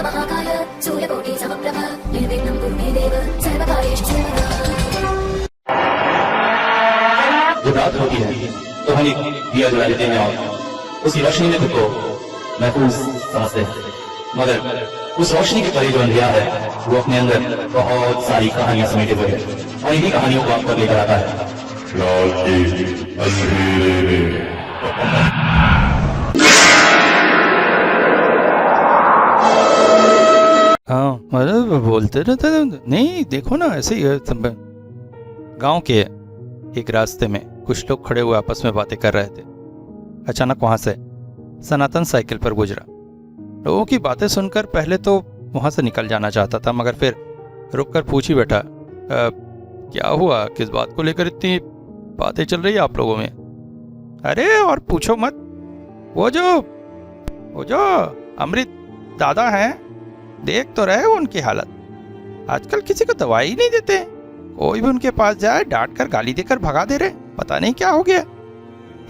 महाकाय सूर्यकोटि समप्रभ निर्विघ्नं कुरु मे देव सर्वकार्येषु सर्वदा। जब रात होती है तो हम एक दिया जला देते हैं और उसकी रोशनी में खुद को महफूज समझते हैं, मगर उस रोशनी के परे जो अंधेरा है वो अपने अंदर बहुत सारी कहानियां समेटे हुए है और इन्हीं कहानियों को आप पर लेकर आता है। रात के अंधेरे में हाँ मतलब बोलते रहते नहीं, देखो ना ऐसे ही है। गांव के एक रास्ते में कुछ लोग खड़े हुए आपस में बातें कर रहे थे। अचानक वहां से सनातन साइकिल पर गुजरा। लोगों की बातें सुनकर पहले तो वहां से निकल जाना चाहता था, मगर फिर रुककर पूछ ही बैठा, क्या हुआ, किस बात को लेकर इतनी बातें चल रही है आप लोगों में? अरे और पूछो मत, वो जो अमृत दादा हैं, देख तो रहे हो उनकी हालत। आजकल किसी को दवाई ही नहीं देते, कोई भी उनके पास जाए डांट कर गाली देकर भगा दे रहे। पता नहीं क्या हो गया,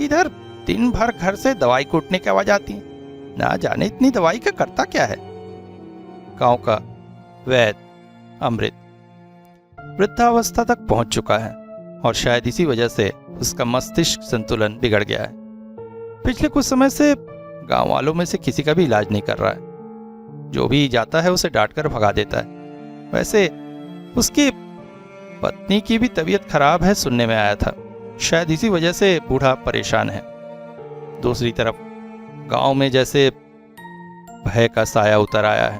इधर दिन भर घर से दवाई कूटने की आवाज आती है, ना जाने इतनी दवाई का करता क्या है। गांव का वैद्य अमृत वृद्धावस्था तक पहुंच चुका है और शायद इसी वजह से उसका मस्तिष्क संतुलन बिगड़ गया है। पिछले कुछ समय से गांव वालों में से किसी का भी इलाज नहीं कर रहा है, जो भी जाता है उसे डांट कर भगा देता है। वैसे उसकी पत्नी की भी तबीयत खराब है, सुनने में आया था, शायद इसी वजह से बूढ़ा परेशान है। दूसरी तरफ गांव में जैसे भय का साया उतर आया है।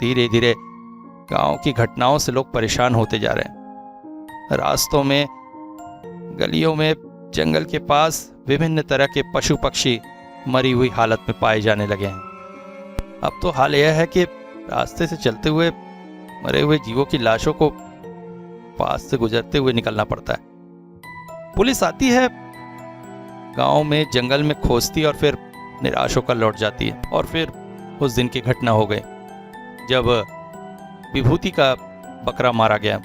धीरे धीरे गांव की घटनाओं से लोग परेशान होते जा रहे हैं। रास्तों में, गलियों में, जंगल के पास विभिन्न तरह के पशु पक्षी मरी हुई हालत में पाए जाने लगे हैं। अब तो हाल यह है कि रास्ते से चलते हुए मरे हुए जीवों की लाशों को पास से गुजरते हुए निकलना पड़ता है। पुलिस आती है, गांव में जंगल में खोजती और फिर निराश होकर लौट जाती है। और फिर उस दिन की घटना हो गई जब विभूति का बकरा मारा गया।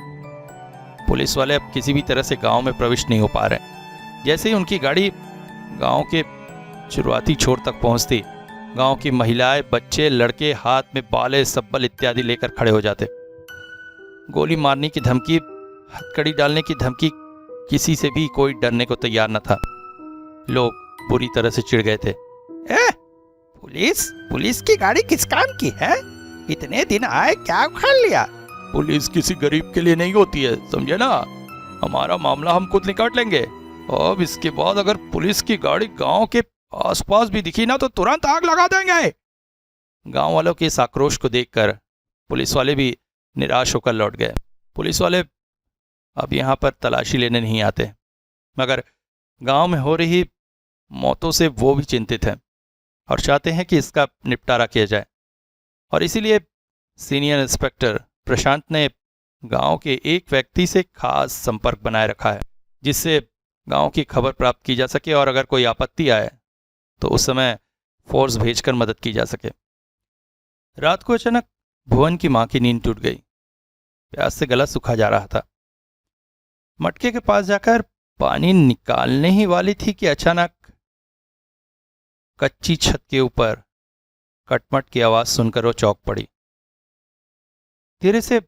पुलिस वाले अब किसी भी तरह से गांव में प्रविष्ट नहीं हो पा रहे। जैसे ही उनकी गाड़ी गांव के शुरुआती छोर तक पहुंचती, गांव की महिलाएं, बच्चे, लड़के हाथ में बाले, सब्बल इत्यादि लेकर खड़े हो जाते। गोली मारने की धमकी, हथकड़ी डालने की धमकी, किसी से भी कोई डरने को तैयार न था। लोग पूरी तरह से चिढ़ गए थे। पुलिस की गाड़ी किस काम की है? इतने दिन आए, क्या उखाड़ लिया? पुलिस किसी गरीब के लिए नहीं होती है, समझे ना? हमारा मामला हम खुद निकाट लेंगे। अब इसके बाद अगर पुलिस की गाड़ी गांव के आसपास भी दिखी ना तो तुरंत आग लगा देंगे। गांव वालों के इस आक्रोश को देखकर पुलिस वाले भी निराश होकर लौट गए। पुलिस वाले अब यहाँ पर तलाशी लेने नहीं आते, मगर गांव में हो रही मौतों से वो भी चिंतित हैं और चाहते हैं कि इसका निपटारा किया जाए। और इसीलिए सीनियर इंस्पेक्टर प्रशांत ने गांव के एक व्यक्ति से खास संपर्क बनाए रखा है, जिससे गांव की खबर प्राप्त की जा सके और अगर कोई आपत्ति आए तो उस समय फोर्स भेजकर मदद की जा सके। रात को अचानक भुवन की मां की नींद टूट गई। प्यास से गला सूखा जा रहा था। मटके के पास जाकर पानी निकालने ही वाली थी कि अचानक कच्ची छत के ऊपर कटमट की आवाज सुनकर वो चौंक पड़ी। धीरे से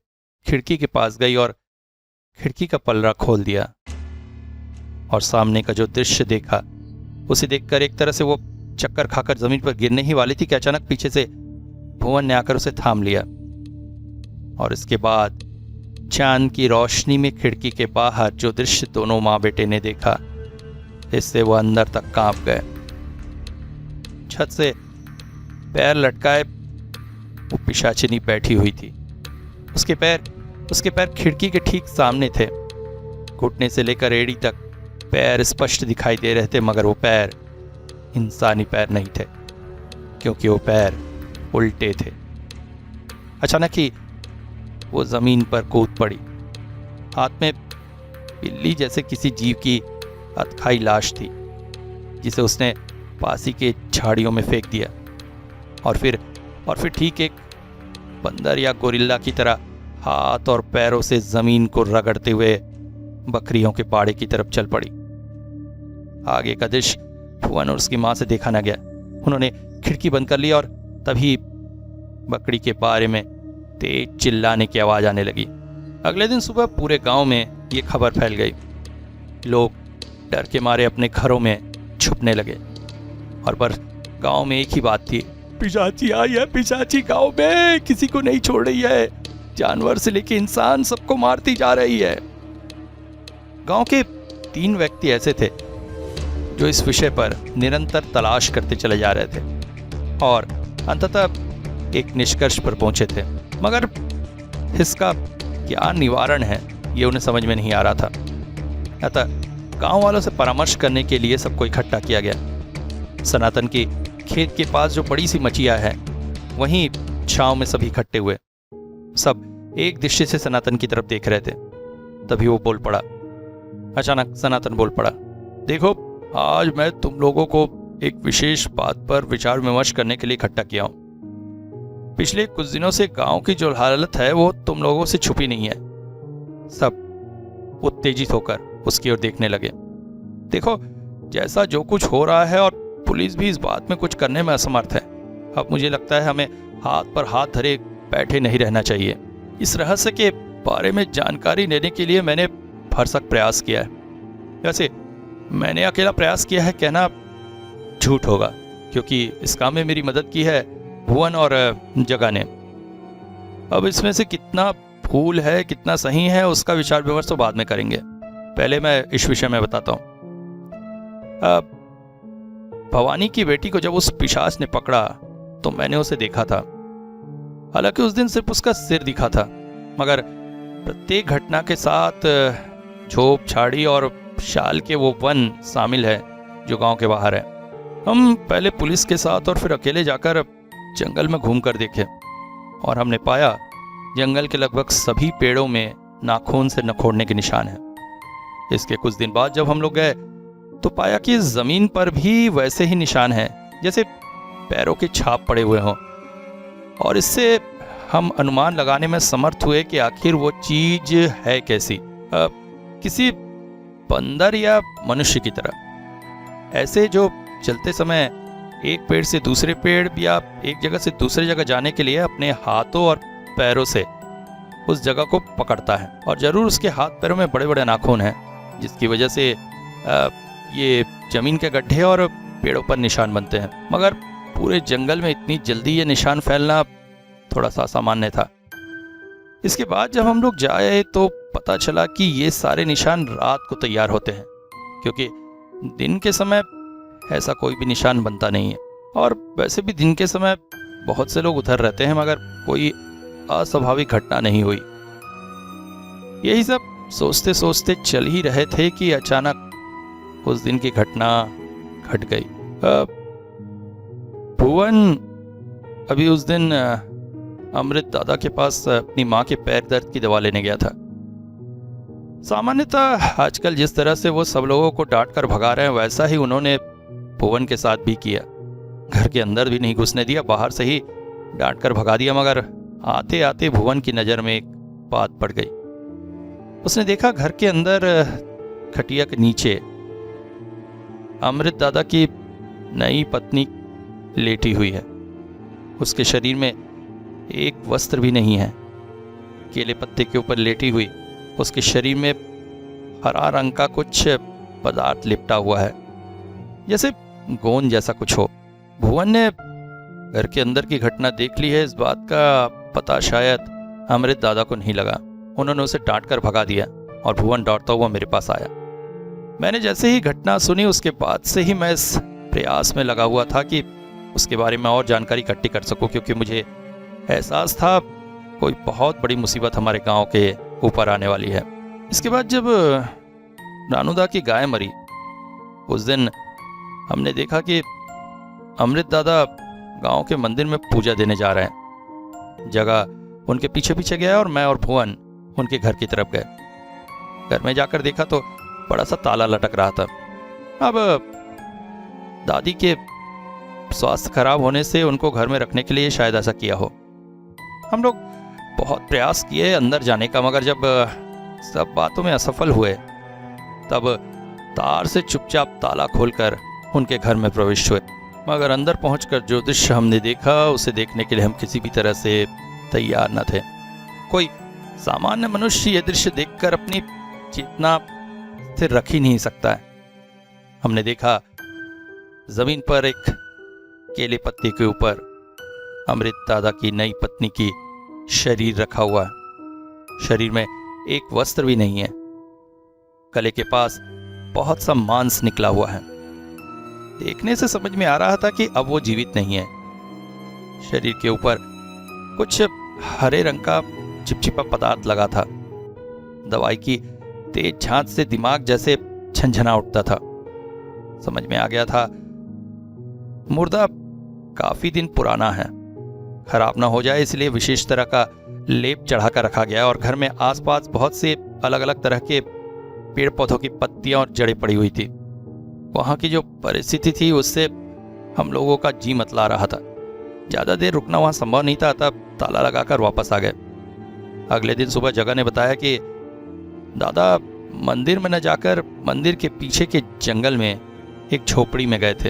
खिड़की के पास गई और खिड़की का पल्ला खोल दिया और सामने का जो दृश्य देखा, उसे देखकर एक तरह से वो चक्कर खाकर जमीन पर गिरने ही वाली थी कि अचानक पीछे से भुवन ने आकर उसे थाम लिया। और इसके बाद चांद की रोशनी में खिड़की के बाहर जो दृश्य दोनों माँ बेटे ने देखा, इससे वो अंदर तक कांप गए। छत से पैर लटकाए वो पिशाचिनी बैठी हुई थी। उसके पैर खिड़की के ठीक सामने थे। घुटने से लेकर एड़ी तक पैर स्पष्ट दिखाई दे रहे थे, मगर वो पैर इंसानी पैर नहीं थे, क्योंकि वो पैर उल्टे थे। अचानक ही वो जमीन पर कूद पड़ी। हाथ में बिल्ली जैसे किसी जीव की अतखाई लाश थी, जिसे उसने पासी के झाड़ियों में फेंक दिया। और फिर ठीक एक बंदर या गोरिल्ला की तरह हाथ और पैरों से जमीन को रगड़ते हुए बकरियों के बाड़े की तरफ चल पड़ी। आगे का दृश्य भुवन और उसकी मां से देखा न गया। उन्होंने खिड़की बंद कर ली और तभी बकरी के बारे में तेज चिल्लाने की आवाज़ आने लगी। अगले दिन सुबह पूरे गांव में ये खबर फैल गई। लोग डर के मारे अपने घरों में छुपने लगे और पर गांव में एक ही बात थी, पिशाची आई है, पिशाची गांव में किसी को नहीं छोड़ रही है, जानवर से लेके इंसान सबको मारती जा रही है। गांव के 3 व्यक्ति ऐसे थे जो इस विषय पर निरंतर तलाश करते चले जा रहे थे और अंततः एक निष्कर्ष पर पहुंचे थे, मगर इसका क्या निवारण है ये उन्हें समझ में नहीं आ रहा था। अतः गांव वालों से परामर्श करने के लिए सबको इकट्ठा किया गया। सनातन की खेत के पास जो बड़ी सी मचिया है वहीं छांव में सभी इकट्ठे हुए। सब एक दृष्टि से सनातन की तरफ देख रहे थे। तभी वो बोल पड़ा। अचानक सनातन बोल पड़ा, देखो आज मैं तुम लोगों को एक विशेष बात पर विचार विमर्श करने के लिए इकट्ठा किया हूं। पिछले कुछ दिनों से गांव की जो हालत है वो तुम लोगों से छुपी नहीं है। सब उत्तेजित होकर उसकी ओर देखने लगे। देखो जैसा जो कुछ हो रहा है और पुलिस भी इस बात में कुछ करने में असमर्थ है। अब मुझे लगता है हमें हाथ पर हाथ धरे बैठे नहीं रहना चाहिए। इस रहस्य के बारे में जानकारी लेने के लिए मैंने भरसक प्रयास किया है। वैसे मैंने अकेला प्रयास किया है कहना झूठ होगा, क्योंकि इस काम में मेरी मदद की है भुवन और जगा ने। अब इसमें से कितना भूल है कितना सही है उसका विचार विमर्श तो बाद में करेंगे। पहले मैं इस विषय में बताता हूँ। भवानी की बेटी को जब उस पिशाच ने पकड़ा तो मैंने उसे देखा था। हालांकि उस दिन सिर्फ उसका सिर दिखा था, मगर प्रत्येक घटना के साथ झोप झाड़ी और शाल के वो वन शामिल है जो गांव के बाहर है। हम पहले पुलिस के साथ और फिर अकेले जाकर जंगल में घूमकर देखे और हमने पाया जंगल के लगभग सभी पेड़ों में नाखून से नखोड़ने के निशान हैं। इसके कुछ दिन बाद जब हम लोग गए तो पाया कि जमीन पर भी वैसे ही निशान हैं जैसे पैरों के छाप पड़े हुए हों, और इससे हम अनुमान लगाने में समर्थ हुए कि आखिर वो चीज है कैसी। किसी बंदर या मनुष्य की तरह, ऐसे जो चलते समय एक पेड़ से दूसरे पेड़ या एक जगह से दूसरी जगह जाने के लिए अपने हाथों और पैरों से उस जगह को पकड़ता है। और जरूर उसके हाथ पैरों में बड़े बड़े नाखून हैं, जिसकी वजह से ये जमीन के गड्ढे और पेड़ों पर निशान बनते हैं। मगर पूरे जंगल में इतनी जल्दी ये निशान फैलना थोड़ा सा असामान्य था। इसके बाद जब हम लोग जाए तो पता चला कि ये सारे निशान रात को तैयार होते हैं, क्योंकि दिन के समय ऐसा कोई भी निशान बनता नहीं है। और वैसे भी दिन के समय बहुत से लोग उधर रहते हैं, मगर कोई अस्वाभाविक घटना नहीं हुई। यही सब सोचते सोचते चल ही रहे थे कि अचानक उस दिन की घटना घट गई। भुवन अभी उस दिन अमृत दादा के पास अपनी माँ के पैर दर्द की दवा लेने गया था। सामान्यतः आजकल जिस तरह से वो सब लोगों को डांट कर भगा रहे हैं वैसा ही उन्होंने भुवन के साथ भी किया। घर के अंदर भी नहीं घुसने दिया, बाहर से ही डांट कर भगा दिया। मगर आते आते भुवन की नज़र में एक बात पड़ गई। उसने देखा घर के अंदर खटिया के नीचे अमृत दादा की नई पत्नी लेटी हुई है। उसके शरीर में एक वस्त्र भी नहीं है। केले पत्ते के ऊपर लेटी हुई उसके शरीर में हरा रंग का कुछ पदार्थ लिपटा हुआ है, जैसे गोंद जैसा कुछ हो। भुवन ने घर के अंदर की घटना देख ली है, इस बात का पता शायद अमृत दादा को नहीं लगा। उन्होंने उसे डांट कर भगा दिया और भुवन दौड़ता हुआ मेरे पास आया। मैंने जैसे ही घटना सुनी उसके बाद से ही मैं इस प्रयास में लगा हुआ था कि उसके बारे में और जानकारी इकट्ठी कर सकूं, क्योंकि मुझे एहसास था कोई बहुत बड़ी मुसीबत हमारे गांव के ऊपर आने वाली है। इसके बाद जब रानूदा की गाय मरी उस दिन हमने देखा कि अमृत दादा गांव के मंदिर में पूजा देने जा रहे हैं। जगह उनके पीछे पीछे गया और मैं और भुवन उनके घर की तरफ गए। घर में जाकर देखा तो बड़ा सा ताला लटक रहा था। अब दादी के स्वास्थ्य खराब होने से उनको घर में रखने के लिए शायद ऐसा किया हो। हम लोग बहुत प्रयास किए अंदर जाने का, मगर जब सब बातों में असफल हुए तब तार से चुपचाप ताला खोलकर उनके घर में प्रविष्ट हुए। मगर अंदर पहुंचकर जो दृश्य हमने देखा उसे देखने के लिए हम किसी भी तरह से तैयार न थे। कोई सामान्य मनुष्य यह दृश्य देखकर अपनी चेतना स्थिर रख ही नहीं सकता है। हमने देखा जमीन पर एक केले पत्ते के ऊपर अमृत दादा की नई पत्नी की शरीर रखा हुआ है। शरीर में एक वस्त्र भी नहीं है। गले के पास बहुत सा मांस निकला हुआ है। देखने से समझ में आ रहा था कि अब वो जीवित नहीं है। शरीर के ऊपर कुछ हरे रंग का चिपचिपा पदार्थ लगा था। दवाई की तेज झांझ से दिमाग जैसे झंझना उठता था। समझ में आ गया था मुर्दा काफी दिन पुराना है, खराब ना हो जाए इसलिए विशेष तरह का लेप चढ़ाकर रखा गया और घर में आसपास बहुत से अलग अलग तरह के पेड़ पौधों की पत्तियां और जड़ें पड़ी हुई थी। वहां की जो परिस्थिति थी उससे हम लोगों का जी मतला रहा था। ज्यादा देर रुकना वहां संभव नहीं था, तब ताला लगाकर वापस आ गए। अगले दिन सुबह जगा ने बताया कि दादा मंदिर में न जाकर मंदिर के पीछे के जंगल में एक झोपड़ी में गए थे।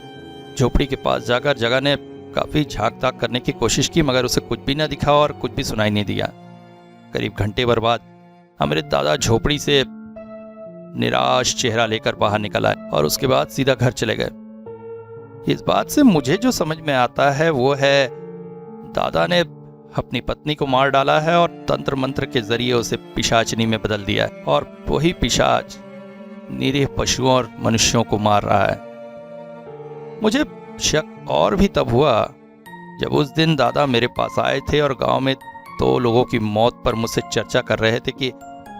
झोपड़ी के पास जाकर जगा ने काफी झांक ताक करने की कोशिश की, मगर उसे कुछ भी न दिखा और कुछ भी सुनाई नहीं दिया। करीब घंटे भर बाद अमृत दादा झोपड़ी से निराश चेहरा लेकर बाहर निकल आए और उसके बाद सीधा घर चले गए। इस बात से मुझे जो समझ में आता है वो है दादा ने अपनी पत्नी को मार डाला है और तंत्र मंत्र के जरिए उसे पिशाचनी में बदल दिया है और वही पिशाच निरीह पशुओं और मनुष्यों को मार रहा है। मुझे शक और भी तब हुआ जब उस दिन दादा मेरे पास आए थे और गांव में 2 लोगों की मौत पर मुझसे चर्चा कर रहे थे कि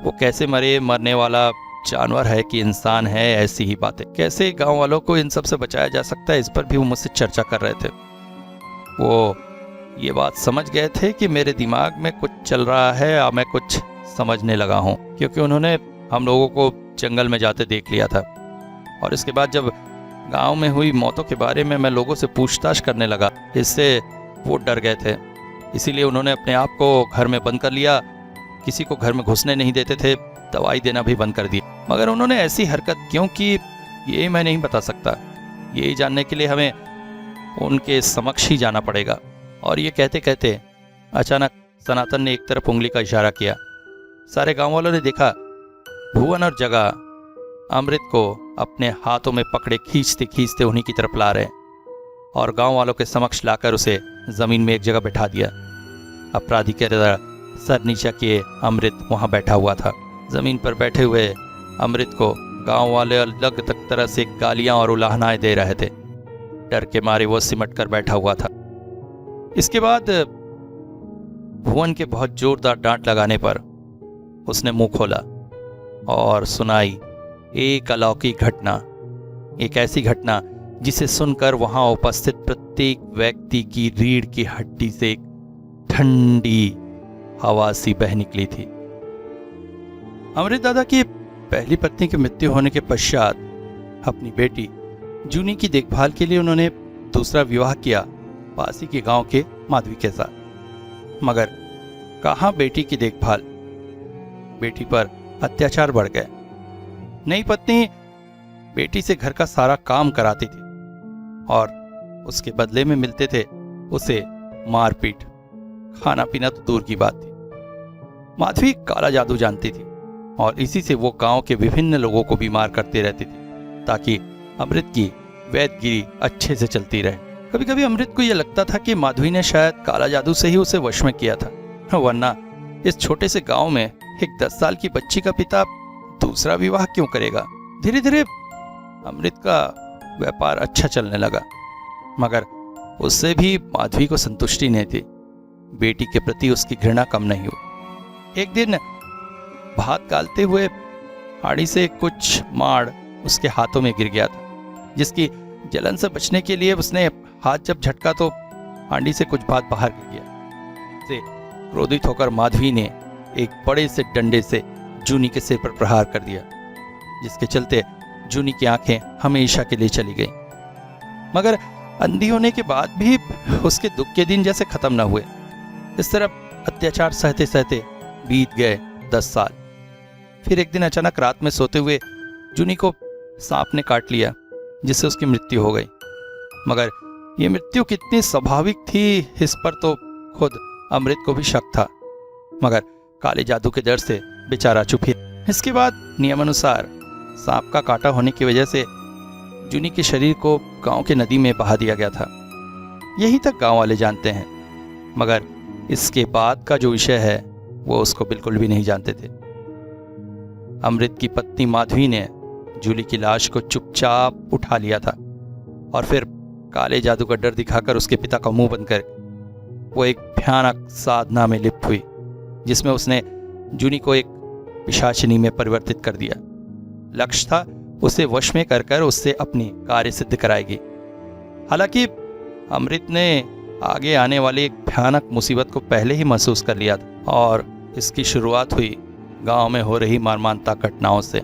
वो कैसे मरे, मरने वाला जानवर है कि इंसान है, ऐसी ही बातें। कैसे गांव वालों को इन सब से बचाया जा सकता है, इस पर भी वो मुझसे चर्चा कर रहे थे। वो ये बात समझ गए थे कि मेरे दिमाग में कुछ चल रहा है और मैं कुछ समझने लगा हूँ, क्योंकि उन्होंने हम लोगों को जंगल में जाते देख लिया था। और इसके बाद जब गांव में हुई मौतों के बारे में मैं लोगों से पूछताछ करने लगा, इससे वो डर गए थे। इसीलिए उन्होंने अपने आप को घर में बंद कर लिया, किसी को घर में घुसने नहीं देते थे, दवाई देना भी बंद कर दी। मगर उन्होंने ऐसी हरकत क्यों की ये मैं नहीं बता सकता। ये जानने के लिए हमें उनके समक्ष ही जाना पड़ेगा। और ये कहते कहते अचानक सनातन ने एक तरफ उंगली का इशारा किया। सारे गांव वालों ने देखा भुवन और जगा अमृत को अपने हाथों में पकड़े खींचते खींचते उन्हीं की तरफ ला रहे और गांव वालों के समक्ष लाकर उसे जमीन में एक जगह बैठा दिया। अपराधी के तरह सर नीचा किए अमृत वहां बैठा हुआ था। जमीन पर बैठे हुए अमृत को गांव वाले अलग तक तरह से गालियां और उलाहनाएं दे रहे थे। डर के मारे वो सिमट कर बैठा हुआ था। इसके बाद भुवन के बहुत जोरदार डांट लगाने पर उसने मुंह खोला और सुनाई एक अलौकिक घटना, एक ऐसी घटना जिसे सुनकर वहां उपस्थित प्रत्येक व्यक्ति की रीढ़ की हड्डी से एक ठंडी हवा सी बह निकली थी। अमृत दादा की पहली पत्नी की मृत्यु होने के पश्चात अपनी बेटी जूनी की देखभाल के लिए उन्होंने दूसरा विवाह किया पासी के गांव के माधवी के साथ। मगर कहां बेटी की देखभाल, बेटी पर अत्याचार बढ़ गए। नई पत्नी बेटी से घर का सारा काम कराती थी और उसके बदले में मिलते थे उसे मारपीट, खाना पीना तो दूर की बात थी। माधवी काला जादू जानती थी और इसी से वो गांव के विभिन्न लोगों को बीमार करती रहती थी ताकि अमृत की वैद्यगिरी अच्छे से चलती रहे। कभी कभी अमृत को यह लगता था कि माधवी ने शायद काला जादू से ही उसे वश में किया था, वरना इस छोटे से गांव में एक 10 साल की बच्ची का पिता दूसरा विवाह क्यों करेगा। धीरे धीरे अमृत का व्यापार अच्छा चलने लगा, मगर उससे भी माधवी को संतुष्टि नहीं थी। बेटी के प्रति उसकी घृणा कम नहीं हुई। एक दिन भात गालते हुए हाड़ी से कुछ माड़ उसके हाथों में गिर गया था, जिसकी जलन से बचने के लिए उसने हाथ जब झटका तो हांडी से कुछ भात बाहर गिर गया। से क्रोधित होकर माधवी ने एक बड़े से डंडे से जूनी के सिर पर प्रहार कर दिया, जिसके चलते जूनी की आंखें हमेशा के लिए चली गईं। मगर अंधी होने के बाद भी उसके दुख के दिन जैसे खत्म न हुए। इस तरह अत्याचार सहते सहते बीत गए 10 साल। फिर एक दिन अचानक रात में सोते हुए जूनी को सांप ने काट लिया, जिससे उसकी मृत्यु हो गई। मगर ये मृत्यु कितनी स्वाभाविक थी इस पर तो खुद अमृत को भी शक था, मगर काले जादू के डर से बेचारा चुप ही। इसके बाद नियमानुसार सांप का काटा होने की वजह से जूनी के शरीर को गांव के नदी में बहा दिया गया था। यही तक गांव वाले जानते हैं, मगर इसके बाद का जो विषय है वो उसको बिल्कुल भी नहीं जानते थे। अमृत की पत्नी माधवी ने जूली की लाश को चुपचाप उठा लिया था और फिर काले जादू का डर दिखाकर उसके पिता का मुंह बंद कर वो एक भयानक साधना में लिप्त हुई, जिसमें उसने जूनी को एक पिशाचिनी में परिवर्तित कर दिया। लक्ष्य था उसे वश में कर उससे अपनी कार्य सिद्ध कराएगी। हालांकि अमृत ने आगे आने वाली एक भयानक मुसीबत को पहले ही महसूस कर लिया था और इसकी शुरुआत हुई गांव में हो रही मर्मांतक घटनाओं से।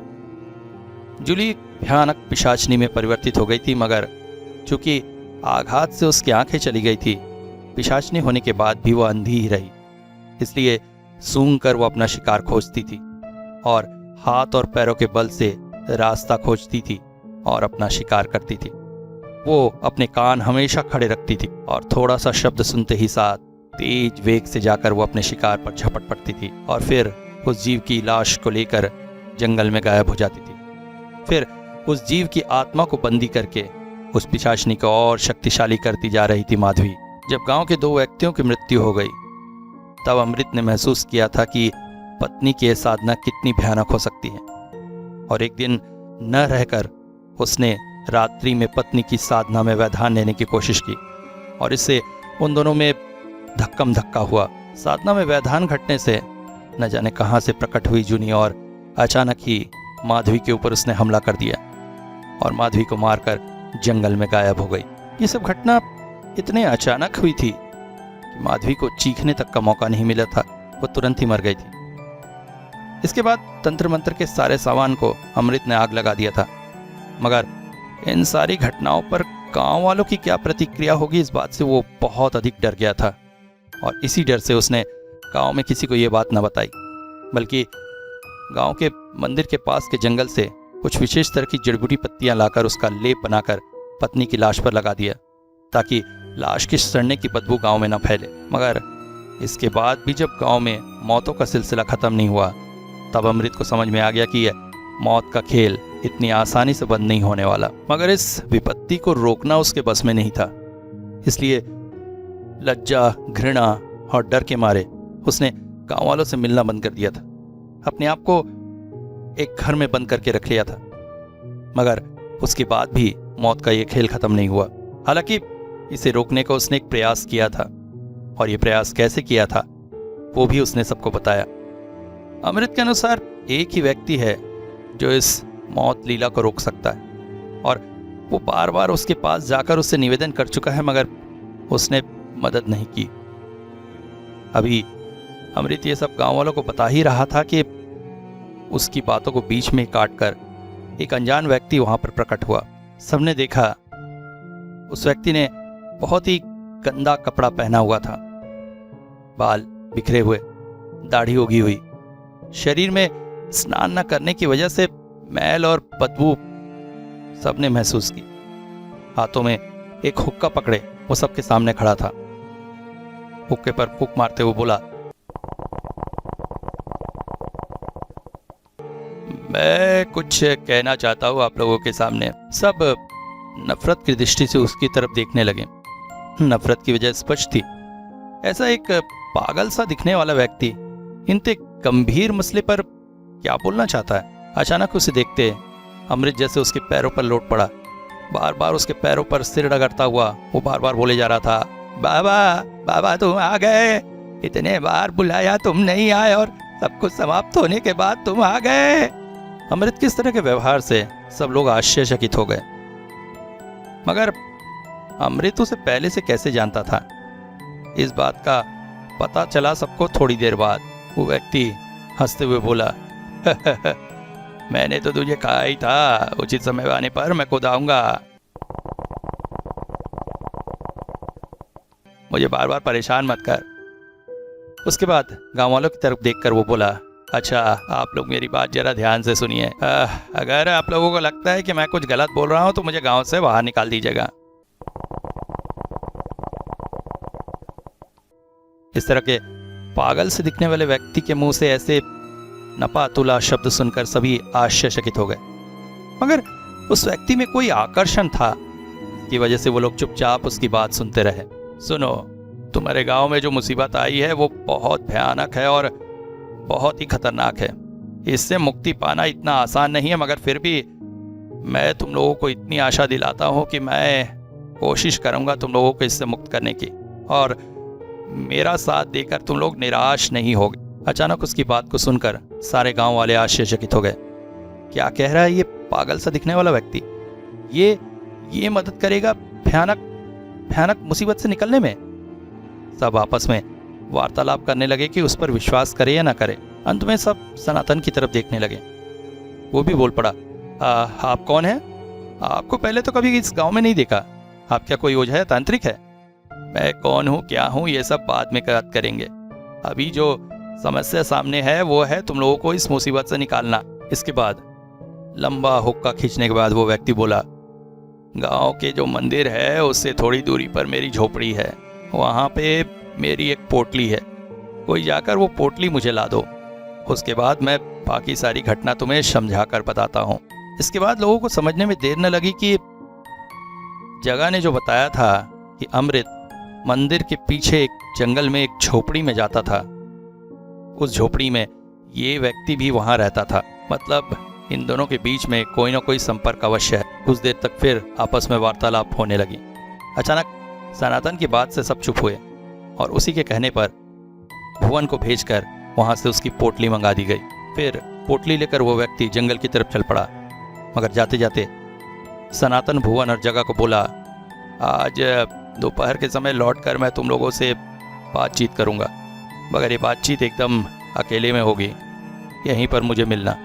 जूली भयानक पिशाचिनी में परिवर्तित हो गई थी, मगर चूंकि आघात से उसकी आंखें चली गई थी, पिशाचिनी होने के बाद भी वो अंधी ही रही। इसलिए सूंघ कर वो अपना शिकार खोजती थी और हाथ और पैरों के बल से रास्ता खोजती थी और अपना शिकार करती थी। वो अपने कान हमेशा खड़े रखती थी और थोड़ा सा शब्द सुनते ही साथ तेज वेग से जाकर वो अपने शिकार पर झपट पड़ती थी और फिर उस जीव की लाश को लेकर जंगल में गायब हो जाती थी। फिर उस जीव की आत्मा को बंदी करके उस पिशाचिनी को और शक्तिशाली करती जा रही थी माधवी। जब गांव के 2 व्यक्तियों की मृत्यु हो गई, तब अमृत ने महसूस किया था कि पत्नी की यह साधना कितनी भयानक हो सकती है, और एक दिन न रहकर उसने रात्रि में पत्नी की साधना में व्यवधान लेने की कोशिश की और इससे उन दोनों में धक्कम धक्का हुआ। साधना में व्यवधान घटने से न जाने कहां से प्रकट हुई जूनी और अचानक ही माधवी के ऊपर उसने हमला कर दिया और माधवी को मारकर जंगल में गायब हो गई। ये सब घटना इतने अचानक हुई थी कि माधवी को चीखने तक का मौका नहीं मिला था, वो तुरंत ही मर गई थी। इसके बाद तंत्र मंत्र के सारे सामान को अमृत ने आग लगा दिया था, मगर इन सारी घटनाओं पर गांव वालों की क्या प्रतिक्रिया होगी इस बात से वो बहुत अधिक डर गया था और इसी डर से उसने गांव में किसी को ये बात न बताई, बल्कि गांव के मंदिर के पास के जंगल से कुछ विशेष तरह की जड़ी बूटी पत्तियां लाकर उसका लेप बनाकर पत्नी की लाश पर लगा दिया ताकि लाश की सड़ने की बदबू गांव में न फैले। मगर इसके बाद भी जब गांव में मौतों का सिलसिला खत्म नहीं हुआ, तब अमृत को समझ में आ गया कि मौत का खेल इतनी आसानी से बंद नहीं होने वाला। मगर इस विपत्ति को रोकना उसके बस में नहीं था, इसलिए लज्जा, घृणा और डर के मारे उसने गांव वालों से मिलना बंद कर दिया था, अपने आप को एक घर में बंद करके रख लिया था। मगर उसके बाद भी मौत का यह खेल खत्म नहीं हुआ। हालांकि इसे रोकने का उसने एक प्रयास किया था, और यह प्रयास कैसे किया था वो भी उसने सबको बताया। अमृत के अनुसार एक ही व्यक्ति है जो इस मौत लीला को रोक सकता है, और वो बार बार उसके पास जाकर उससे निवेदन कर चुका है, मगर उसने मदद नहीं की। अभी अमृत ये सब गांव वालों को बता ही रहा था कि उसकी बातों को बीच में काटकर एक अनजान व्यक्ति वहां पर प्रकट हुआ। सबने देखा उस व्यक्ति ने बहुत ही गंदा कपड़ा पहना हुआ था, बाल बिखरे हुए, दाढ़ी उगी हुई, शरीर में स्नान न करने की वजह से मैल और बदबू सबने महसूस की। हाथों में एक हुक्का पकड़े वो सबके सामने खड़ा था। हुक्के पर फूंक मारते हुए बोला, मैं कुछ कहना चाहता हूं आप लोगों के सामने। सब नफरत की दृष्टि से उसकी तरफ देखने लगे। नफरत की वजह स्पष्ट थी। ऐसा एक पागल सा दिखने वाला व्यक्ति इतने गंभीर मसले पर क्या बोलना चाहता है। अचानक उसे देखते अमृत जैसे उसके पैरों पर लौट पड़ा। बार बार उसके पैरों पर सिर रगड़ता हुआ वो बार बार बोले जा रहा था, बाबा बाबा तुम आ गए, इतने बार बुलाया तुम नहीं आए और सब कुछ समाप्त होने के बाद तुम आ गए। अमृत किस तरह के व्यवहार से सब लोग आश्चर्यचकित हो गए, मगर अमृत उसे पहले से कैसे जानता था, इस बात का पता चला सबको थोड़ी देर बाद। वो व्यक्ति हंसते हुए बोला, मैंने तो तुझे कहा ही था, उचित समय आने पर मैं खुद आऊंगा। मुझे बार बार परेशान मत कर। उसके बाद गांव वालों की तरफ देखकर वो बोला, अच्छा आप लोग मेरी बात जरा ध्यान से सुनिए। अगर आप लोगों को लगता है कि मैं कुछ गलत बोल रहा हूं तो मुझे गांव से बाहर निकाल दीजिएगा। इस तरह के पागल से दिखने वाले व्यक्ति के मुंह से ऐसे नपातुला शब्द सुनकर सभी आश्चर्यचकित हो गए, मगर उस व्यक्ति में कोई आकर्षण था, इसकी वजह से वो लोग चुपचाप उसकी बात सुनते रहे। सुनो, तुम्हारे गांव में जो मुसीबत आई है वो बहुत भयानक है और बहुत ही खतरनाक है। इससे मुक्ति पाना इतना आसान नहीं है, मगर फिर भी मैं तुम लोगों को इतनी आशा दिलाता हूँ कि मैं कोशिश करूँगा तुम लोगों को इससे मुक्त करने की, और मेरा साथ देकर तुम लोग निराश नहीं होगे। अचानक उसकी बात को सुनकर सारे गांव वाले आश्चर्यचकित हो गए। क्या कह रहा है ये पागल सा दिखने वाला व्यक्ति? ये मदद करेगा भयानक मुसीबत से निकलने में? सब आपस में वार्तालाप करने लगे कि उस पर विश्वास करे या ना करे। अंत में सब सनातन की तरफ देखने लगे। वो भी बोल पड़ा, आप कौन हैं? आपको पहले तो कभी इस गांव में नहीं देखा। आप क्या कोई ओझा या तांत्रिक है? मैं कौन हूँ, क्या हूँ, ये सब बाद में बात करेंगे। अभी जो समस्या सामने है वो है तुम लोगों को इस मुसीबत से निकालना। इसके बाद लंबा हुक्का खींचने के बाद वो व्यक्ति बोला, गांव के जो मंदिर है उससे थोड़ी दूरी पर मेरी झोपड़ी है, वहाँ पे मेरी एक पोटली है, कोई जाकर वो पोटली मुझे ला दो। उसके बाद मैं बाकी सारी घटना तुम्हें समझा कर बताता हूँ। इसके बाद लोगों को समझने में देर न लगी कि जगह ने जो बताया था कि अमृत मंदिर के पीछे एक जंगल में एक झोपड़ी में जाता था, उस झोपड़ी में ये व्यक्ति भी वहां रहता था। मतलब इन दोनों के बीच में कोई ना कोई संपर्क अवश्य है। कुछ देर तक फिर आपस में वार्तालाप होने लगी। अचानक सनातन की बात से सब चुप हुए और उसी के कहने पर भुवन को भेजकर वहां से उसकी पोटली मंगा दी गई। फिर पोटली लेकर वो व्यक्ति जंगल की तरफ चल पड़ा, मगर जाते जाते सनातन भुवन और जगह को बोला, आज दोपहर के समय लौटकर मैं तुम लोगों से बातचीत करूंगा, मगर ये बातचीत एकदम अकेले में होगी, यहीं पर मुझे मिलना।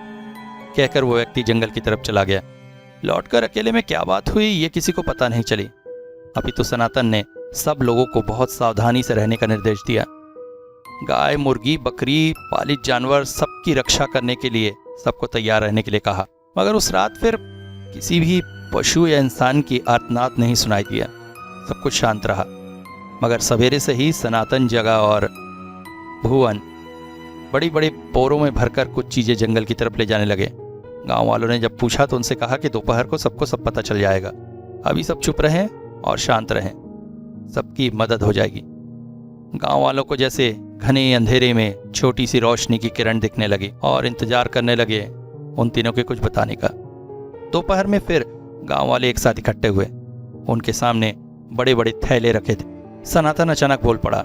कहकर वो व्यक्ति जंगल की तरफ चला गया। लौटकर अकेले में क्या बात हुई ये किसी को पता नहीं चली। अभी तो सनातन ने सब लोगों को बहुत सावधानी से रहने का निर्देश दिया। गाय, मुर्गी, बकरी, पालित जानवर सबकी रक्षा करने के लिए सबको तैयार रहने के लिए कहा। मगर उस रात फिर किसी भी पशु या इंसान की आर्तनाद नहीं सुनाई दिया। सब कुछ शांत रहा। मगर सवेरे से ही सनातन, जगह और भुवन बड़ी बड़ी बोरों में भरकर कुछ चीजें जंगल की तरफ ले जाने लगे। गांव वालों ने जब पूछा तो उनसे कहा कि दोपहर को सबको सब पता चल जाएगा। अभी सब चुप रहें और शांत रहें, सबकी मदद हो जाएगी। गांव वालों को जैसे घने अंधेरे में छोटी सी रोशनी की किरण दिखने लगी और इंतजार करने लगे उन तीनों के कुछ बताने का। दोपहर में फिर गांव वाले एक साथ इकट्ठे हुए। उनके सामने बड़े बड़े थैले रखे थे। सनातन अचानक बोल पड़ा,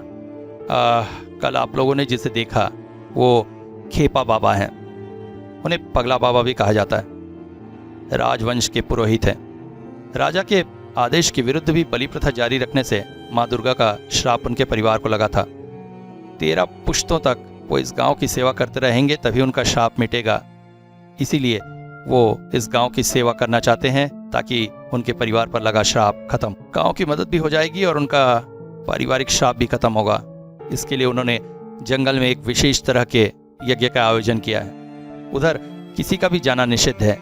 कल आप लोगों ने जिसे देखा वो खेपा बाबा हैं। उन्हें पगला बाबा भी कहा जाता है। राजवंश के पुरोहित हैं। राजा के आदेश के विरुद्ध भी बलि प्रथा जारी रखने से माँ दुर्गा का श्राप उनके परिवार को लगा था। 13 पुश्तों तक वो इस गांव की सेवा करते रहेंगे, तभी उनका श्राप मिटेगा। इसीलिए वो इस गांव की सेवा करना चाहते हैं ताकि उनके परिवार पर लगा श्राप खत्म। गांव की मदद भी हो जाएगी और उनका पारिवारिक श्राप भी खत्म होगा। इसके लिए उन्होंने जंगल में एक विशेष तरह के यज्ञ का आयोजन किया है। उधर किसी का भी जाना निषिद्ध है,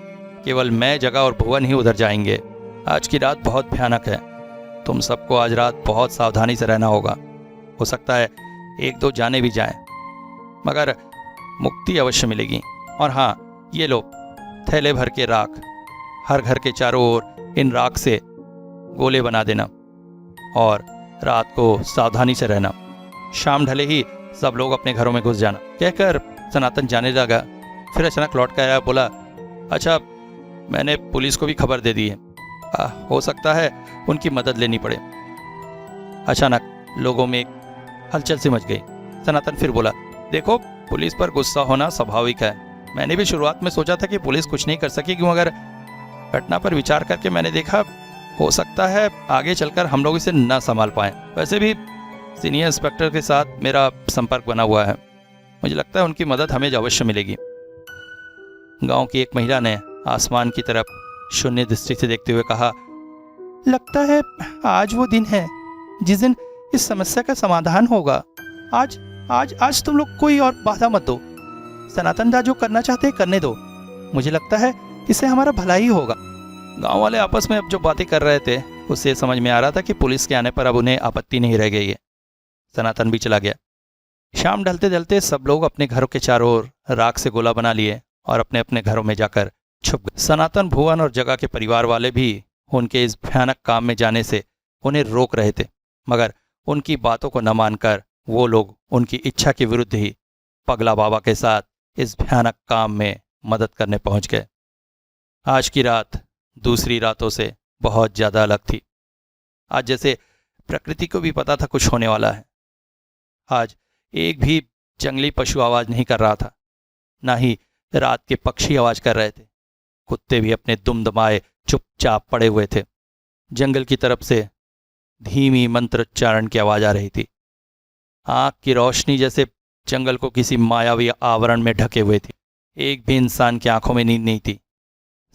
केवल मैं, जगह और भुवन ही उधर जाएंगे। आज की रात बहुत भयानक है, तुम सबको आज रात बहुत सावधानी से रहना होगा। हो सकता है 1-2 जाने भी जाएं, मगर मुक्ति अवश्य मिलेगी। और हाँ, ये लो थैले भर के राख, हर घर के चारों ओर इन राख से गोले बना देना और रात को सावधानी से रहना। शाम ढले ही सब लोग अपने घरों में घुस जाना। कहकर सनातन जाने लगा। फिर अचानक लौट कर आया, बोला, अच्छा मैंने पुलिस को भी खबर दे दी है, हो सकता है उनकी मदद लेनी पड़े। अचानक लोगों में एक हलचल सी मच गई। सनातन फिर बोला, देखो पुलिस पर गुस्सा होना स्वाभाविक है। मैंने भी शुरुआत में सोचा था कि पुलिस कुछ नहीं कर सकेगी, मगर घटना पर विचार करके मैंने देखा हो सकता है आगे चलकर हम लोग इसे न संभाल पाएं। वैसे भी सीनियर इंस्पेक्टर के साथ मेरा संपर्क बना हुआ है, मुझे लगता है उनकी मदद हमें अवश्य मिलेगी। गांव की एक महिला ने आसमान की तरफ शून्य दृष्टि से देखते हुए कहा, लगता है आज वो दिन है जिस दिन इस समस्या का समाधान होगा। आज तुम लोग कोई और बाधा मत दो। सनातन दा जो करना चाहते हैं करने दो। मुझे लगता है इससे हमारा भला ही होगा। गांव वाले आपस में अब जो बातें कर रहे थे उससे समझ में आ रहा था कि पुलिस के आने पर अब उन्हें आपत्ति नहीं रह गई है। सनातन भी चला गया। शाम ढलते ढलते सब लोग अपने घरों के चारों ओर राख से गोला बना लिए और अपने अपने घरों में जाकर छुप गए। सनातन, भुवन और जगा के परिवार वाले भी उनके इस भयानक काम में जाने से उन्हें रोक रहे थे, मगर उनकी बातों को न मानकर वो लोग उनकी इच्छा के विरुद्ध ही पगला बाबा के साथ इस भयानक काम में मदद करने पहुंच गए। आज की रात दूसरी रातों से बहुत ज़्यादा अलग थी। आज जैसे प्रकृति को भी पता था कुछ होने वाला है। आज एक भी जंगली पशु आवाज नहीं कर रहा था, ना ही रात के पक्षी आवाज कर रहे थे। कुत्ते भी अपने दुमदमाए चुपचाप पड़े हुए थे। जंगल की तरफ से धीमी मंत्रोच्चारण की आवाज आ रही थी। आंख की रोशनी जैसे जंगल को किसी मायावी आवरण में ढके हुए थी। एक भी इंसान की आंखों में नींद नहीं थी।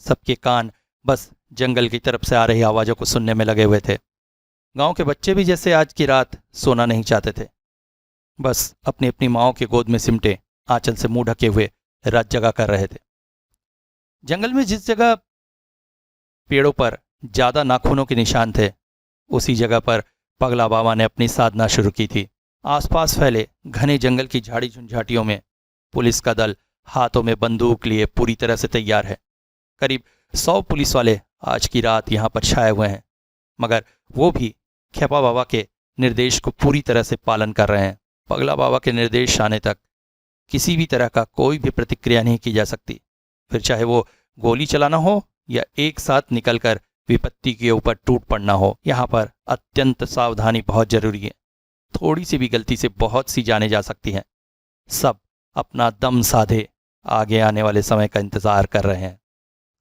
सबके कान बस जंगल की तरफ से आ रही आवाजों को सुनने में लगे हुए थे। गांव के बच्चे भी जैसे आज की रात सोना नहीं चाहते थे, बस अपनी अपनी माओं के गोद में सिमटे आंचल से मुंह ढके हुए रात जगा कर रहे थे। जंगल में जिस जगह पेड़ों पर ज्यादा नाखूनों के निशान थे, उसी जगह पर पगला बाबा ने अपनी साधना शुरू की थी। आसपास फैले घने जंगल की झाड़ी झुंझाटियों में पुलिस का दल हाथों में बंदूक लिए पूरी तरह से तैयार है। करीब 100 पुलिस वाले आज की रात यहाँ पर छाए हुए हैं, मगर वो भी खेपा बाबा के निर्देश को पूरी तरह से पालन कर रहे हैं। पगला बाबा के निर्देश आने तक किसी भी तरह का कोई भी प्रतिक्रिया नहीं की जा सकती, फिर चाहे वो गोली चलाना हो या एक साथ निकलकर विपत्ति के ऊपर टूट पड़ना हो। यहाँ पर अत्यंत सावधानी बहुत जरूरी है। थोड़ी सी भी गलती से बहुत सी जाने जा सकती हैं। सब अपना दम साधे आगे आने वाले समय का इंतजार कर रहे हैं।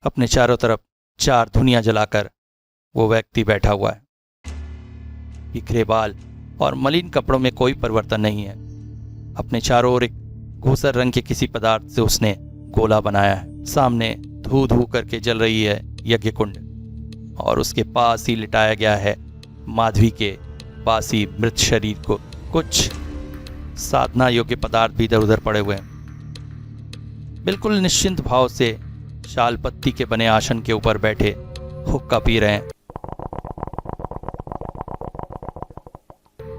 अपने चारों तरफ 4 धुनियां जलाकर वो व्यक्ति बैठा हुआ है। बिखरे बाल और मलिन कपड़ों में कोई परिवर्तन नहीं है। अपने चारों ओर एक घूसर रंग के किसी पदार्थ से उसने गोला बनाया है। सामने धू धू करके जल रही है यज्ञ कुंड और उसके पास ही लिटाया गया है माधवी के बासी मृत शरीर को। कुछ साधना योग्य पदार्थ भी इधर उधर पड़े हुए हैं। बिल्कुल निश्चिंत भाव से शाल पत्ती के बने आसन के ऊपर बैठे हुक्का पी रहे हैं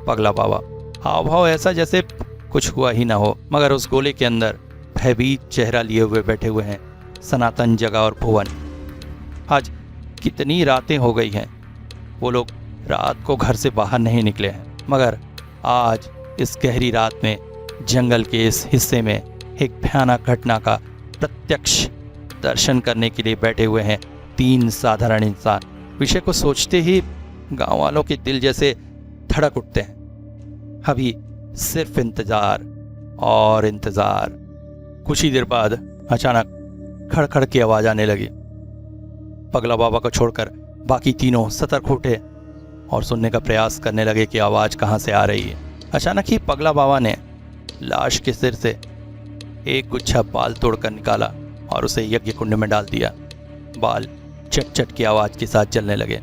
पगला बाबा। हाव भाव ऐसा जैसे कुछ हुआ ही ना हो, मगर उस गोले के अंदर भयभीत चेहरा लिए हुए बैठे हुए हैं सनातन, जगा और भुवन। आज कितनी रातें हो गई हैं, वो लोग रात को घर से बाहर नहीं निकले हैं, मगर आज इस गहरी रात में जंगल के इस हिस्से में एक भयानक घटना का प्रत्यक्ष दर्शन करने के लिए बैठे हुए हैं 3 साधारण इंसान। विषय को सोचते ही गांव वालों के दिल जैसे धड़क उठते हैं। अभी सिर्फ इंतजार और इंतजार। कुछ ही देर बाद अचानक खड़खड़ की आवाज आने लगी। पगला बाबा को छोड़कर बाकी तीनों सतर्क उठे और सुनने का प्रयास करने लगे कि आवाज कहां से आ रही है। अचानक ही पगला बाबा ने लाश के सिर से एक गुच्छा बाल तोड़कर निकाला और उसे यज्ञ कुंड में डाल दिया। बाल चट चट की आवाज के साथ जलने लगे।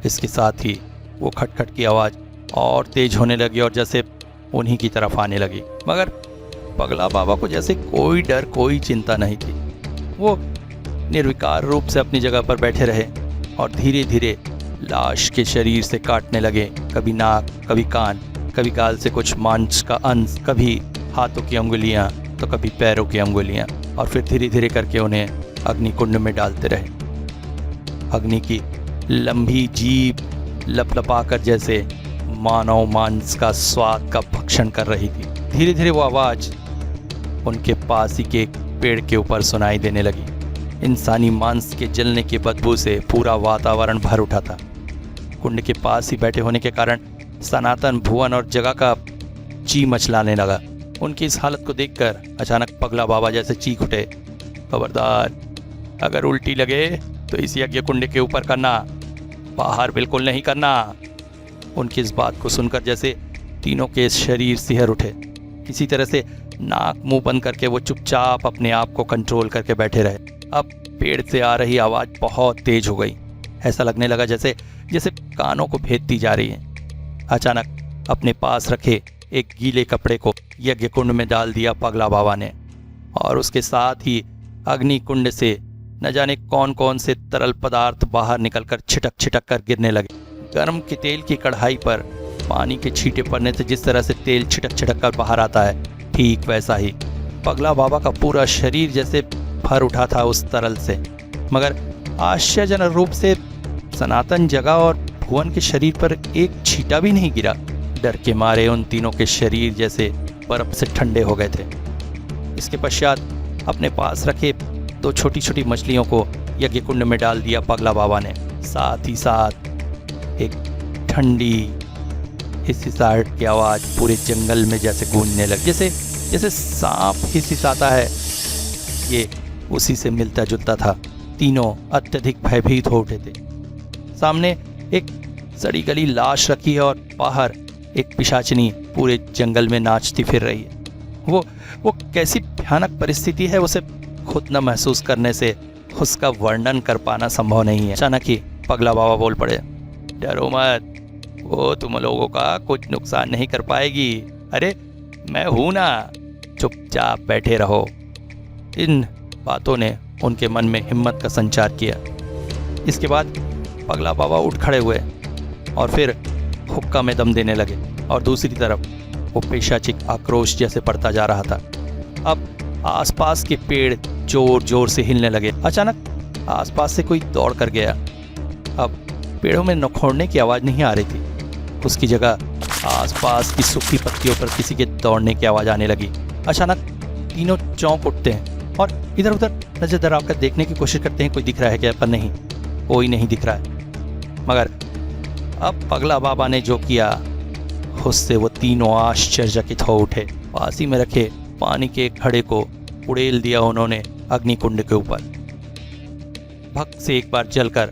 इसके साथ ही वो खटखट की आवाज और तेज होने लगी और जैसे उन्हीं की तरफ आने लगी, मगर पगला बाबा को जैसे कोई डर, कोई चिंता नहीं थी। वो निर्विकार रूप से अपनी जगह पर बैठे रहे और धीरे धीरे लाश के शरीर से काटने लगे। कभी नाक, कभी कान, कभी गाल से कुछ मांस का अंश, कभी हाथों की अंगुलियां तो कभी पैरों की अंगुलियां, और फिर धीरे धीरे करके उन्हें अग्निकुंड में डालते रहे। अग्नि की लंबी जीभ लपलपाकर जैसे मानव मांस का स्वाद का भक्षण कर रही थी। धीरे धीरे वो आवाज उनके पास ही के एक पेड़ के ऊपर सुनाई देने लगी। इंसानी मांस के जलने की बदबू से पूरा वातावरण भर उठा था। कुंड के पास ही बैठे होने के कारण सनातन, भुवन और जगा का जी मचलाने लगा। उनकी इस हालत को देखकर अचानक पगला बाबा जैसे चीख उठे, खबरदार, अगर उल्टी लगे तो इस यज्ञ कुंड के ऊपर करना, बाहर बिल्कुल नहीं करना। उनकी इस बात को सुनकर जैसे तीनों के शरीर सिहर उठे। किसी तरह से नाक मुंह बंद करके वो चुपचाप अपने आप को कंट्रोल करके बैठे रहे। अब पेड़ से आ रही आवाज़ बहुत तेज हो गई। ऐसा लगने लगा जैसे जैसे कानों को भेदती जा रही है। अचानक अपने पास रखे एक गीले कपड़े को यज्ञ कुंड में डाल दिया पगला बाबा ने, और उसके साथ ही अग्नि कुंड से न जाने कौन कौन से तरल पदार्थ बाहर निकलकर छिटक छिटक कर गिरने लगे। गर्म के तेल की कढ़ाई पर पानी के छींटे पड़ने से जिस तरह से तेल छिटक छिटक कर बाहर आता है, ठीक वैसा ही पगला बाबा का पूरा शरीर जैसे भर उठा था उस तरल से। मगर आश्चर्यजनक रूप से सनातन जगा और भुवन के शरीर पर एक छींटा भी नहीं गिरा। डर के मारे उन तीनों के शरीर जैसे बर्फ से ठंडे हो गए थे। इसके पश्चात अपने पास रखे 2 छोटी छोटी मछलियों को यज्ञ कुंड में डाल दिया पगला बाबा ने। साथ ही साथ एक ठंडी हिसहिसाहट की आवाज पूरे जंगल में जैसे गूंजने लगी, जैसे सांप हिसहिसाता है। ये उसी से मिलता जुलता था। तीनों अत्यधिक भयभीत हो उठे थे। सामने एक सड़ी गली लाश रखी है और बाहर एक पिशाचिनी पूरे जंगल में नाचती फिर रही है। वो कैसी भयानक परिस्थिति है, उसे खुद न महसूस करने से उसका वर्णन कर पाना संभव नहीं है। अचानक ही पगला बाबा बोल पड़े, डरो मत, वो तुम लोगों का कुछ नुकसान नहीं कर पाएगी। अरे मैं हूं ना, चुपचाप बैठे रहो। इन बातों ने उनके मन में हिम्मत का संचार किया। इसके बाद पगला बाबा उठ खड़े हुए और फिर हुक्का में दम देने लगे और दूसरी तरफ वो पेशाचिक आक्रोश जैसे बढ़ता जा रहा था। अब आसपास के पेड़ जोर जोर से हिलने लगे। अचानक आसपास से कोई दौड़ कर गया। अब पेड़ों में नखोड़ने की आवाज़ नहीं आ रही थी, उसकी जगह आसपास की सूखी पत्तियों पर किसी के दौड़ने की आवाज़ आने लगी। अचानक तीनों चौंक उठते हैं और इधर उधर नजर दौड़ाकर देखने की कोशिश करते हैं कोई दिख रहा है क्या, पर नहीं, कोई नहीं दिख रहा है। मगर अब पगला बाबा ने जो किया उससे वो तीनों आश्चर्यचकित हो उठे। पासी में रखे पानी के घड़े को उड़ेल दिया उन्होंने अग्निकुंड के ऊपर। भक्त से एक बार जलकर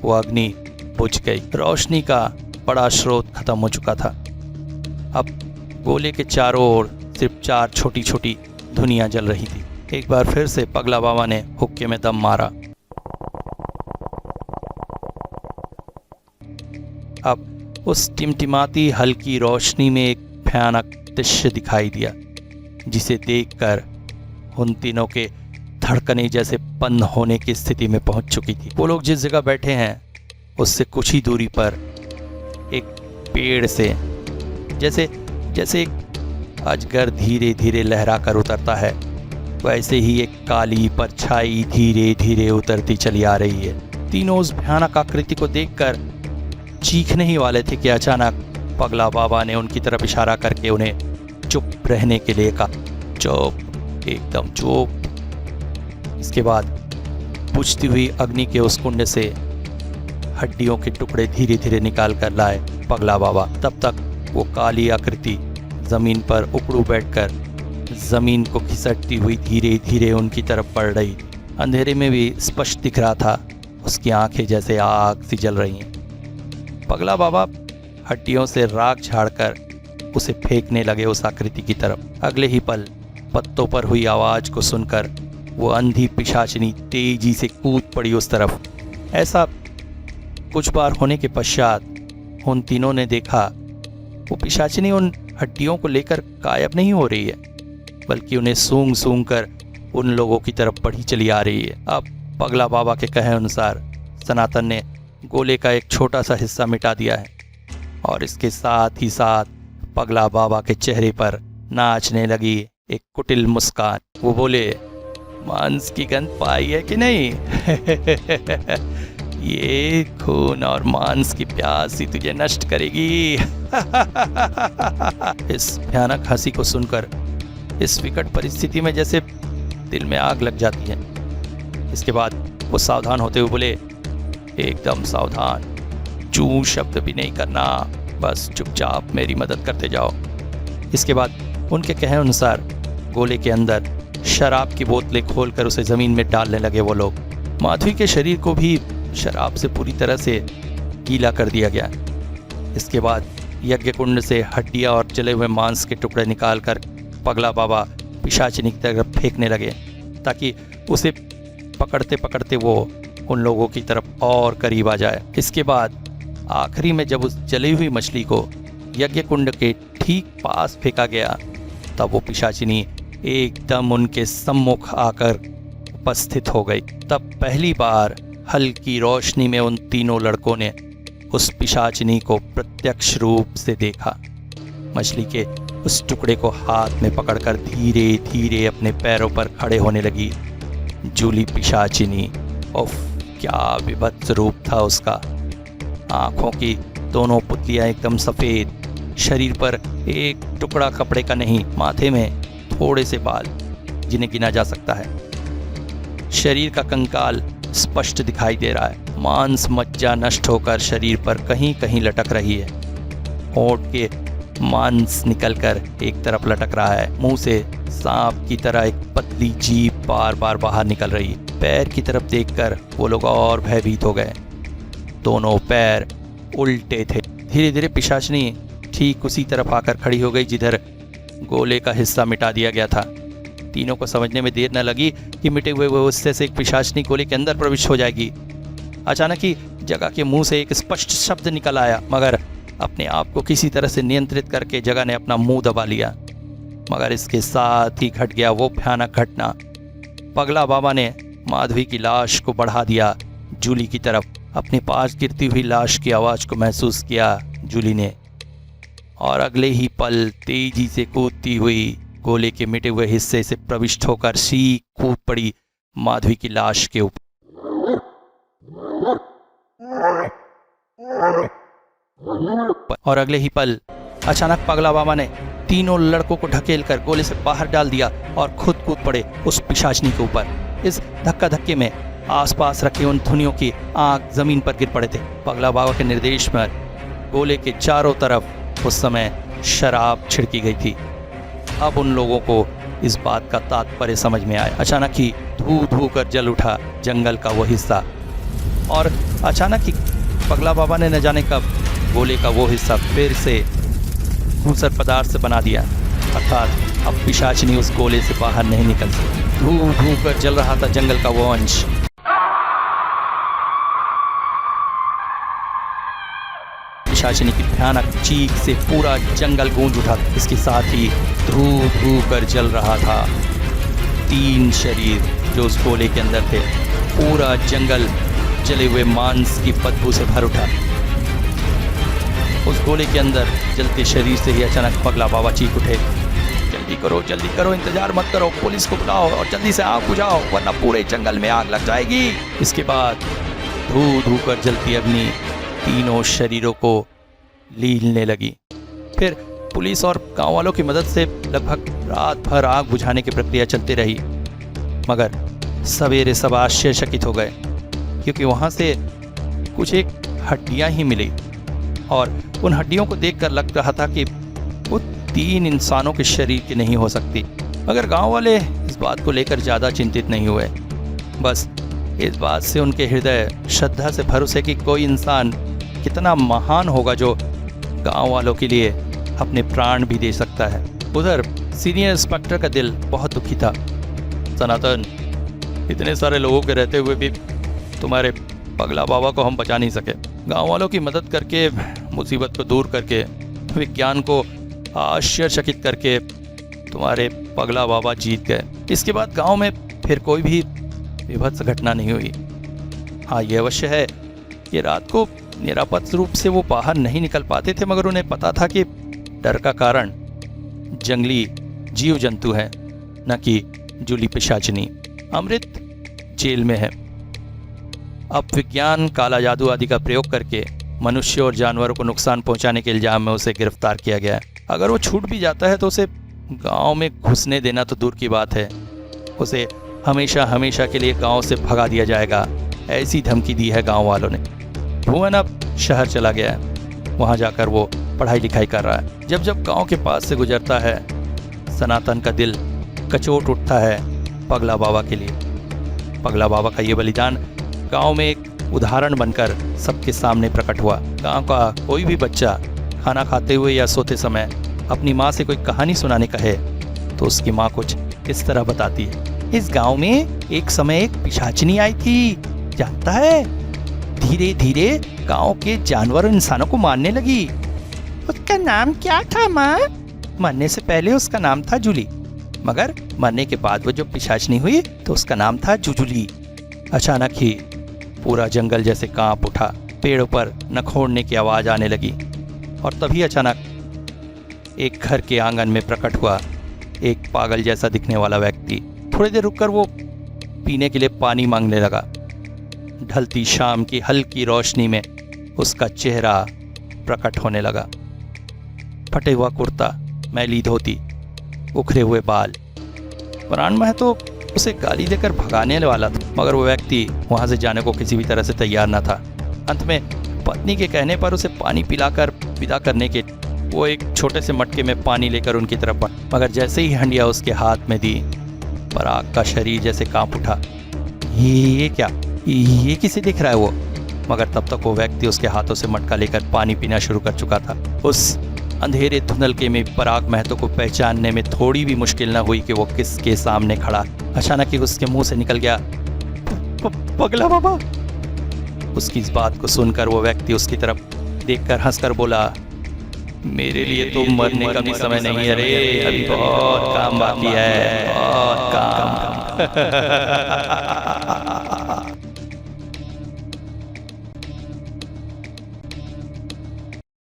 वो अग्नि बुझ गई। रोशनी का बड़ा स्रोत खत्म हो चुका था। अब गोले के चारों ओर सिर्फ 4 छोटी छोटी धुनियां जल रही थी। एक बार फिर से पगला बाबा ने हुक्के में दम मारा। अब उस टिमटिमाती हल्की रोशनी में एक भयानक दृश्य दिखाई दिया, जिसे देखकर उन तीनों के धड़कने जैसे बंद होने की स्थिति में पहुंच चुकी थी। वो लोग जिस जगह बैठे हैं उससे कुछ ही दूरी पर एक पेड़ से जैसे एक अजगर धीरे धीरे लहरा कर उतरता है, वैसे ही एक काली परछाई धीरे धीरे उतरती चली आ रही है। तीनों उस भयानक आकृति को देखकर चीखने ही वाले थे कि अचानक पगला बाबा ने उनकी तरफ इशारा करके उन्हें चुप रहने के लिए कहा। चुप, एकदम चुप। इसके बाद बुझती हुई अग्नि के उस कुंड से हड्डियों के टुकड़े धीरे धीरे निकाल कर लाए पगला बाबा। तब तक वो काली आकृति जमीन पर उकड़ू बैठकर जमीन को खिसकती हुई धीरे धीरे उनकी तरफ बढ़ रही। अंधेरे में भी स्पष्ट दिख रहा था उसकी आंखें जैसे आग सी जल रही हैं। पगला बाबा हड्डियों से राख झाड़कर उसे फेंकने लगे उस आकृति की तरफ। अगले ही पल पत्तों पर हुई आवाज को सुनकर वो अंधी पिशाचिनी तेजी से कूद पड़ी उस तरफ। ऐसा कुछ बार होने के पश्चात उन तीनों ने देखा वो पिशाचिनी उन हड्डियों को लेकर गायब नहीं हो रही है, बल्कि उन्हें सूंघ सूंघ कर उन लोगों की तरफ बढ़ी चली आ रही है। अब पगला बाबा के कहे अनुसार सनातन ने गोले का एक छोटा सा हिस्सा मिटा दिया है और इसके साथ ही साथ पगला बाबा के चेहरे पर नाचने लगी एक कुटिल मुस्कान। वो बोले, मांस की गंध पाई है कि नहीं? ये खून और मांस की प्यास ही तुझे नष्ट करेगी। इस भयानक हंसी को सुनकर इस विकट परिस्थिति में जैसे दिल में आग लग जाती है। इसके बाद वो सावधान होते हुए बोले, एकदम सावधान, चू शब्द भी नहीं करना, बस चुपचाप मेरी मदद करते जाओ। इसके बाद उनके कहे अनुसार गोले के अंदर शराब की बोतलें खोलकर उसे जमीन में डालने लगे वो लोग। माधवी के शरीर को भी शराब से पूरी तरह से गीला कर दिया गया। इसके बाद यज्ञ कुंड से हड्डियां और जले हुए मांस के टुकड़े निकालकर पगला बाबा पिशाचिनी की तरफ फेंकने लगे, ताकि उसे पकड़ते पकड़ते वो उन लोगों की तरफ और करीब आ जाए। इसके बाद आखिरी में जब उस जली हुई मछली को यज्ञ कुंड के ठीक पास फेंका गया, तब वो पिशाचिनी एकदम उनके सम्मुख आकर उपस्थित हो गई। तब पहली बार हल्की रोशनी में उन तीनों लड़कों ने उस पिशाचिनी को प्रत्यक्ष रूप से देखा। मछली के उस टुकड़े को हाथ में पकड़कर धीरे धीरे अपने पैरों पर खड़े होने लगी जूली पिशाचिनी। उफ, क्या विभत्स रूप था उसका। आंखों की दोनों पुतलियां एकदम सफेद, शरीर पर एक टुकड़ा कपड़े का नहीं, माथे में थोड़े से बाल जिन्हें गिना जा सकता है। शरीर का कंकाल स्पष्ट दिखाई दे रहा है। मांस मज्जा नष्ट होकर शरीर पर कहीं कहीं लटक रही है। होंठ के मांस निकलकर एक तरफ लटक रहा है। मुंह से सांप की तरह एक पतली जीभ बार बार बाहर निकल रही है। पैर की तरफ देखकर वो लोग और भयभीत हो गए। दोनों पैर उल्टे थे। धीरे धीरे पिशाचिनी ठीक उसी तरफ आकर खड़ी हो गई जिधर गोले का हिस्सा मिटा दिया गया था। तीनों को समझने में देर न लगी कि मिटे हुए वो हिस्से से एक पिशाचिनी गोले के अंदर प्रविष्ट हो जाएगी। अचानक ही जगह के मुंह से एक स्पष्ट शब्द निकल आया, मगर अपने आप को किसी तरह से नियंत्रित करके जगह ने अपना मुंह दबा लिया। मगर इसके साथ ही घट गया वो भयानक घटना। पगला बाबा ने माधवी की लाश को बढ़ा दिया जूली की तरफ। अपने पास गिरती हुई लाश की आवाज को महसूस किया जूली ने, और अगले ही पल तेजी से कूदती हुई गोले के मिटे हुए हिस्से से प्रविष्ट होकर सीख कूद पड़ी माधवी की लाश के ऊपर। और अगले ही पल अचानक पगला बाबा ने तीनों लड़कों को ढकेलकर गोले से बाहर डाल दिया और खुद कूद पड़े उस पिशाचिनी के ऊपर। इस धक्का धक्के में आसपास रखे उन धुनियों की आंख जमीन पर गिर पड़े थे। पगला बाबा के निर्देश पर गोले के चारों तरफ उस समय शराब छिड़की गई थी। अब उन लोगों को इस बात का तात्पर्य समझ में आया। अचानक ही धू धू कर जल उठा जंगल का वो हिस्सा, और अचानक ही पगला बाबा ने न जाने कब गोले का वो हिस्सा फिर से धूसर पदार्थ से बना दिया, अर्थात अब पिशाचिनी उस गोले से बाहर नहीं निकल सकती। धू धू कर जल रहा था जंगल का वो अंश। पिशाचिनी की भयानक चीख से पूरा जंगल गूंज उठा। इसके साथ ही धू धू कर जल रहा था 3 शरीर जो उस गोले के अंदर थे। पूरा जंगल जले हुए मांस की बदबू से भर उठा। उस गोले के अंदर जलते शरीर से ही अचानक पगला बाबा चीख उठे, जल्दी करो, इंतजार मत करो, पुलिस को बुलाओ और जल्दी से आग बुझाओ वरना पूरे जंगल में आग लग जाएगी। इसके बाद धू धू कर जलती अग्नि तीनों शरीरों को लीलने लगी। फिर पुलिस और गांव वालों की मदद से लगभग रात भर आग बुझाने की प्रक्रिया चलती रही, मगर सवेरे सब आश्चर्यचकित हो गए क्योंकि वहां से कुछ एक हड्डियां ही मिली, और उन हड्डियों को देखकर लग रहा था कि वो 3 इंसानों के शरीर की नहीं हो सकती। मगर गांव वाले इस बात को लेकर ज़्यादा चिंतित नहीं हुए। बस इस बात से उनके हृदय श्रद्धा से भर उठे कि कोई इंसान कितना महान होगा जो गांव वालों के लिए अपने प्राण भी दे सकता है। उधर सीनियर इंस्पेक्टर का दिल बहुत दुखी था। सनातन, इतने सारे लोगों के रहते हुए भी तुम्हारे पगला बाबा को हम बचा नहीं सके। गांव वालों की मदद करके, मुसीबत को दूर करके, विज्ञान को आश्चर्यचकित करके तुम्हारे पगला बाबा जीत गए। इसके बाद गांव में फिर कोई भी विभत्स घटना नहीं हुई। हाँ, ये अवश्य है कि रात को निरापद रूप से वो बाहर नहीं निकल पाते थे, मगर उन्हें पता था कि डर का कारण जंगली जीव जंतु है, न कि जूली पिशाचिनी। अमृत जेल में है। अब विज्ञान, काला जादू आदि का प्रयोग करके मनुष्य और जानवरों को नुकसान पहुंचाने के इल्जाम में उसे गिरफ्तार किया गया है। अगर वो छूट भी जाता है तो उसे गांव में घुसने देना तो दूर की बात है, उसे हमेशा हमेशा के लिए गांव से भगा दिया जाएगा, ऐसी धमकी दी है गांव वालों ने। भुवन अब शहर चला गया है, वहां जाकर वो पढ़ाई लिखाई कर रहा है। जब जब गांव के पास से गुजरता है, सनातन का दिल कचोट उठता है पगला बाबा के लिए। पगला बाबा का ये बलिदान गांव में एक उदाहरण बनकर सबके सामने प्रकट हुआ। गांव का कोई भी बच्चा खाना खाते हुए या सोते समय अपनी माँ से कोई कहानी सुनाने कहे तो उसकी माँ कुछ इस तरह बताती है। इस गांव में एक समय एक पिशाचिनी आई थी, जानता है? धीरे धीरे गांव के जानवर और इंसानों को मारने लगी। उसका नाम क्या था माँ? मरने से पहले उसका नाम था जूली। मगर मरने के बाद वो जो पिशाचनी हुई तो उसका नाम था जुजुली। अचानक ही पूरा जंगल जैसे कांप उठा, पेड़ों पर नखोड़ने की आवाज आने लगी और तभी अचानक एक घर के आंगन में प्रकट हुआ एक पागल जैसा दिखने वाला व्यक्ति। थोड़ी देर रुककर वो पीने के लिए पानी मांगने लगा। ढलती शाम की हल्की रोशनी में उसका चेहरा प्रकट होने लगा। फटे हुआ कुर्ता, मैली धोती, उखड़े हुए बाल। प्राण महतो उसे गाली देकर भगाने वाला था, मगर वो व्यक्ति वहां से जाने को किसी भी तरह से तैयार न था। अंत में पत्नी के कहने पर उसे पानी पिलाकर विदा करने के वो एक छोटे से मटके में पानी लेकर उनकी तरफ बढ़ा, मगर जैसे ही हंडिया उसके हाथ में दी, पराग का शरीर जैसे कांप उठा। ये क्या, ये किसे दिख रहा है वो? मगर तब तक वो व्यक्ति उसके हाथों से मटका लेकर पानी पीना शुरू कर चुका था। उस अंधेरे धुंधलके में पराग महतो को पहचानने में थोड़ी भी मुश्किल न हुई कि वो किसके सामने खड़ा। अचानक ही उसके मुंह से निकल गया, पगला बाबा। उसकी इस बात को सुनकर वो व्यक्ति उसकी तरफ देखकर हंसकर बोला, मेरे लिए तो मरने का भी समय नहीं है रे, अभी बहुत काम बाकी है, बहुत काम।